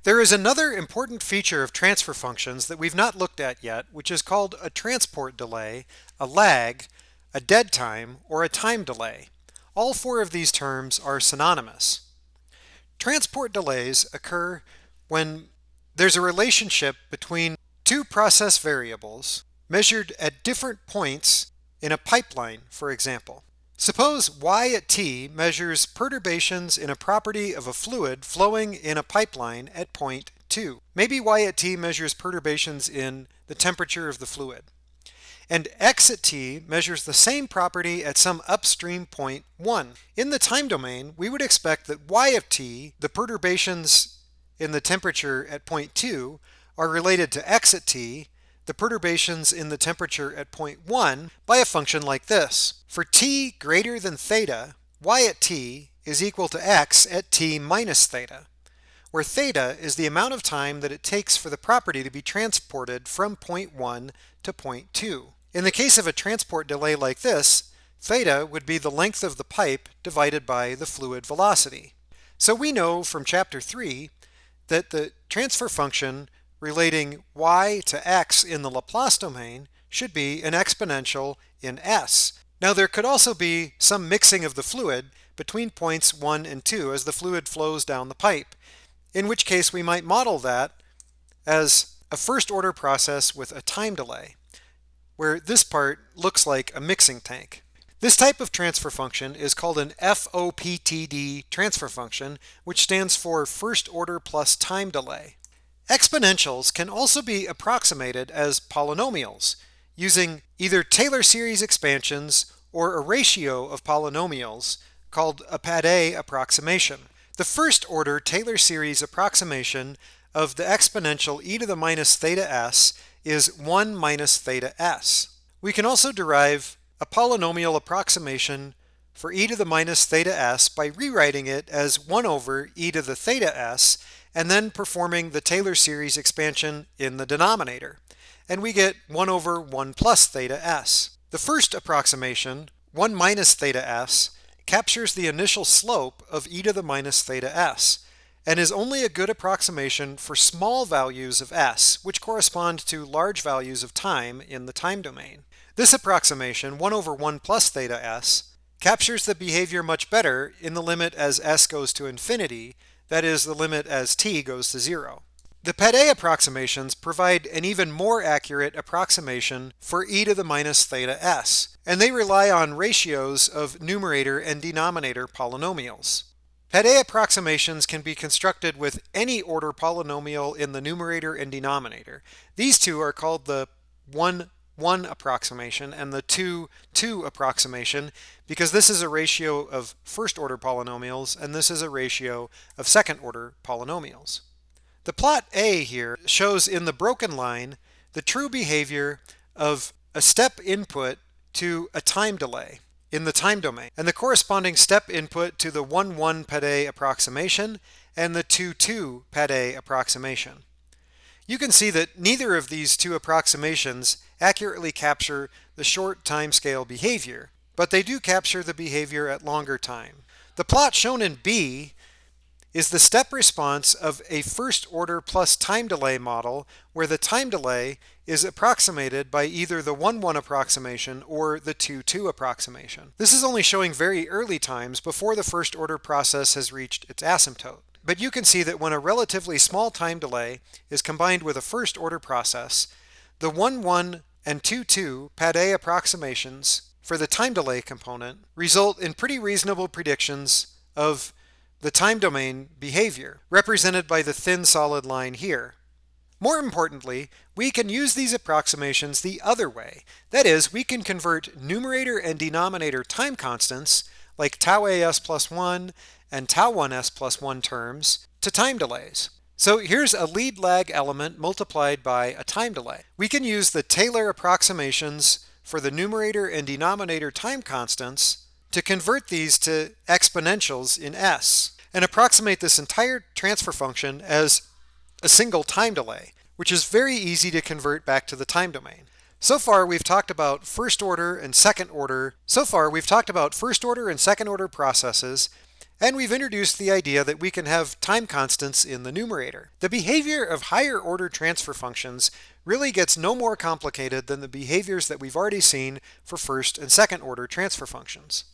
There is another important feature of transfer functions that we've not looked at yet, which is called a transport delay, a lag, a dead time, or a time delay. All four of these terms are synonymous. Transport delays occur when there's a relationship between two process variables measured at different points in a pipeline, for example. Suppose y at t measures perturbations in a property of a fluid flowing in a pipeline at point 2. Maybe y at t measures perturbations in the temperature of the fluid. And x at t measures the same property at some upstream point 1. In the time domain, we would expect that y of t, the perturbations in the temperature at point 2, are related to x at t, the perturbations in the temperature at point 1, by a function like this. For t greater than theta, y at t is equal to x at t minus theta, where theta is the amount of time that it takes for the property to be transported from point 1 to point 2. In the case of a transport delay like this, theta would be the length of the pipe divided by the fluid velocity. So we know from chapter 3 that the transfer function relating y to x in the Laplace domain should be an exponential in s. Now there could also be some mixing of the fluid between points 1 and 2 as the fluid flows down the pipe, in which case we might model that as a first order process with a time delay, where this part looks like a mixing tank. This type of transfer function is called an FOPTD transfer function, which stands for first order plus time delay. Exponentials can also be approximated as polynomials, using either Taylor series expansions or a ratio of polynomials called a pad approximation. The first order Taylor series approximation of the exponential e to the minus theta s is 1 minus theta s. We can also derive a polynomial approximation for e to the minus theta s by rewriting it as 1 over e to the theta s and then performing the Taylor series expansion in the denominator. And we get 1 over 1 plus theta s. The first approximation, 1 minus theta s, captures the initial slope of e to the minus theta s, and is only a good approximation for small values of s, which correspond to large values of time in the time domain. This approximation, 1 over 1 plus theta s, captures the behavior much better in the limit as s goes to infinity, that is, the limit as t goes to 0. The pad approximations provide an even more accurate approximation for e to the minus theta s, and they rely on ratios of numerator and denominator polynomials. Pad approximations can be constructed with any order polynomial in the numerator and denominator. These two are called the 1-1 approximation and the 2-2 approximation because this is a ratio of first order polynomials and this is a ratio of second order polynomials. The plot A here shows in the broken line the true behavior of a step input to a time delay in the time domain, and the corresponding step input to the 1-1 pad approximation and the 2-2 pad approximation. You can see that neither of these two approximations accurately capture the short timescale behavior, but they do capture the behavior at longer time. The plot shown in B is the step response of a first order plus time delay model where the time delay is approximated by either the 1-1 approximation or the 2-2 approximation. This is only showing very early times before the first order process has reached its asymptote. But you can see that when a relatively small time delay is combined with a first order process, the 1-1 and 2-2 pad approximations for the time delay component result in pretty reasonable predictions of the time domain behavior, represented by the thin solid line here. More importantly, we can use these approximations the other way. That is, we can convert numerator and denominator time constants, like tau as plus 1 and tau 1s plus 1 terms, to time delays. So here's a lead lag element multiplied by a time delay. We can use the Taylor approximations for the numerator and denominator time constants to convert these to exponentials in s, and approximate this entire transfer function as a single time delay, which is very easy to convert back to the time domain. So far we've talked about first order and second order processes And we've introduced the idea that we can have time constants in the numerator. The behavior of higher order transfer functions really gets no more complicated than the behaviors that we've already seen for first and second order transfer functions.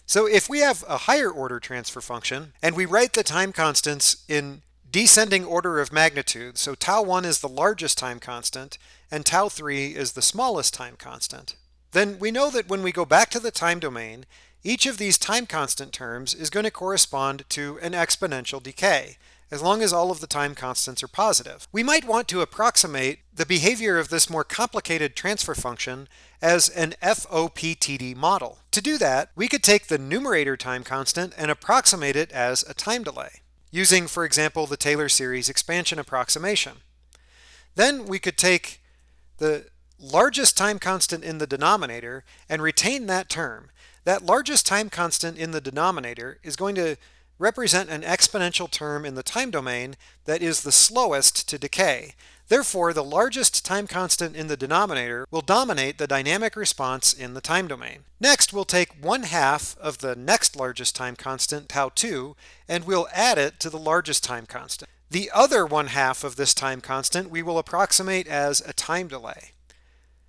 So if we have a higher order transfer function and we write the time constants in descending order of magnitude, so tau1 is the largest time constant and tau3 is the smallest time constant, then we know that when we go back to the time domain, each of these time constant terms is going to correspond to an exponential decay, as long as all of the time constants are positive. We might want to approximate the behavior of this more complicated transfer function as an FOPTD model. To do that, we could take the numerator time constant and approximate it as a time delay, using, for example, the Taylor series expansion approximation. Then we could take the largest time constant in the denominator and retain that term. That largest time constant in the denominator is going to represent an exponential term in the time domain that is the slowest to decay. Therefore, the largest time constant in the denominator will dominate the dynamic response in the time domain. Next, we'll take 1/2 of the next largest time constant, tau2, and we'll add it to the largest time constant. The other 1/2 of this time constant we will approximate as a time delay.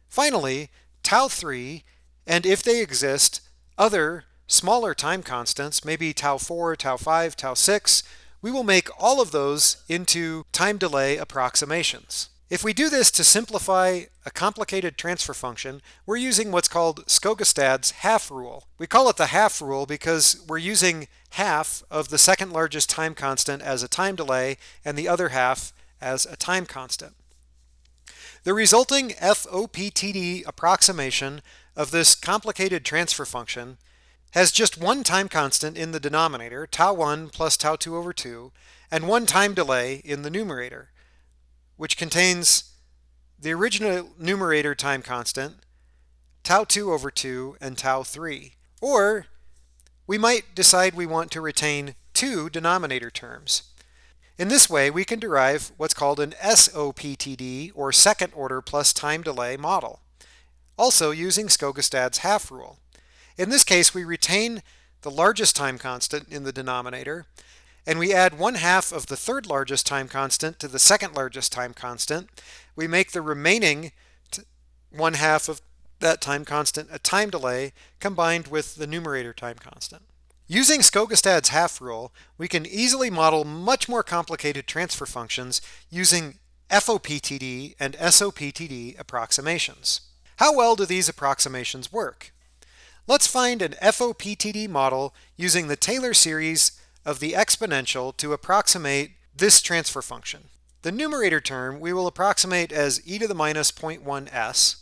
Finally, tau3, and if they exist, other smaller time constants, maybe tau4, tau5, tau6, we will make all of those into time delay approximations. If we do this to simplify a complicated transfer function, we're using what's called Skogestad's half rule. We call it the half rule because we're using half of the second largest time constant as a time delay and the other half as a time constant. The resulting FOPTD approximation of this complicated transfer function has just one time constant in the denominator, tau1 plus tau2 over 2, and one time delay in the numerator, which contains the original numerator time constant, tau2 over 2, and tau3. Or we might decide we want to retain two denominator terms. In this way, we can derive what's called an SOPTD, or second order plus time delay model, also using Skogestad's half rule. In this case, we retain the largest time constant in the denominator, and we add 1/2 of the third largest time constant to the second largest time constant. We make the remaining 1/2 of that time constant a time delay combined with the numerator time constant. Using Skogestad's half rule, we can easily model much more complicated transfer functions using FOPTD and SOPTD approximations. How well do these approximations work? Let's find an FOPTD model using the Taylor series of the exponential to approximate this transfer function. The numerator term we will approximate as e to the minus 0.1s.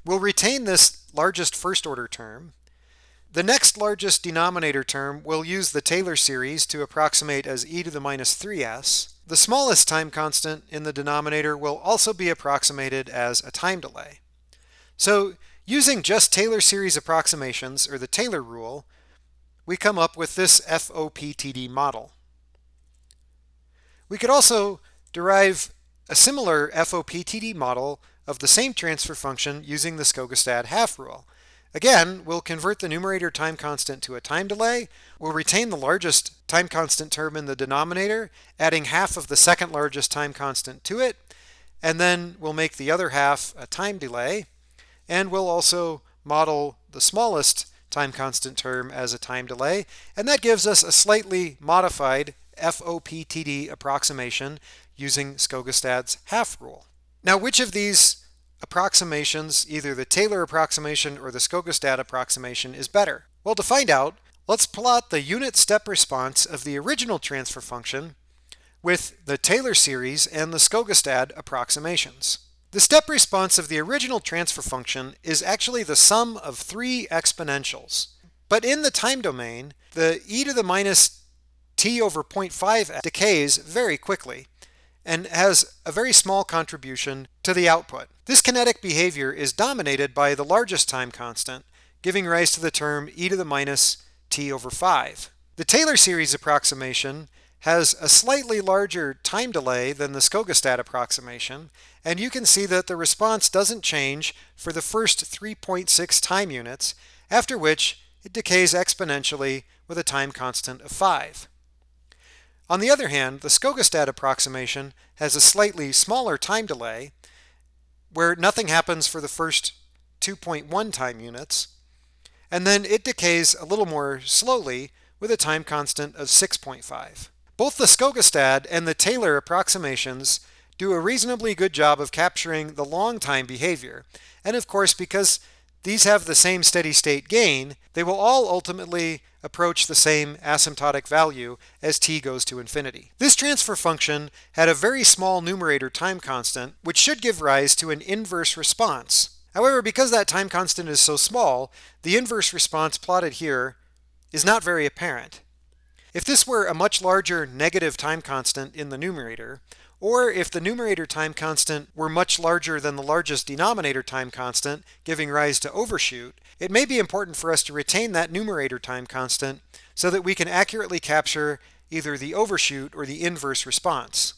We'll retain this largest first order term. The next largest denominator term we'll use the Taylor series to approximate as e to the minus 3s. The smallest time constant in the denominator will also be approximated as a time delay. So using just Taylor series approximations, or the Taylor rule, we come up with this FOPTD model. We could also derive a similar FOPTD model of the same transfer function using the Skogestad half rule. Again, we'll convert the numerator time constant to a time delay. We'll retain the largest time constant term in the denominator, adding 1/2 of the second largest time constant to it, and then we'll make the other half a time delay, and we'll also model the smallest time constant term as a time delay, and that gives us a slightly modified FOPTD approximation using Skogestad's half rule. Now, which of these approximations, either the Taylor approximation or the Skogestad approximation, is better? Well, to find out, let's plot the unit step response of the original transfer function with the Taylor series and the Skogestad approximations. The step response of the original transfer function is actually the sum of three exponentials. But in the time domain, the e to the minus t over 0.5 decays very quickly and has a very small contribution to the output. This kinetic behavior is dominated by the largest time constant, giving rise to the term e to the minus t over 5. The Taylor series approximation has a slightly larger time delay than the Skogestad approximation, and you can see that the response doesn't change for the first 3.6 time units, after which it decays exponentially with a time constant of 5. On the other hand, the Skogestad approximation has a slightly smaller time delay, where nothing happens for the first 2.1 time units, and then it decays a little more slowly with a time constant of 6.5. Both the Skogestad and the Taylor approximations do a reasonably good job of capturing the long time behavior, and of course, because these have the same steady state gain, they will all ultimately approach the same asymptotic value as t goes to infinity. This transfer function had a very small numerator time constant, which should give rise to an inverse response. However, because that time constant is so small, the inverse response plotted here is not very apparent. If this were a much larger negative time constant in the numerator, or if the numerator time constant were much larger than the largest denominator time constant, giving rise to overshoot, it may be important for us to retain that numerator time constant so that we can accurately capture either the overshoot or the inverse response.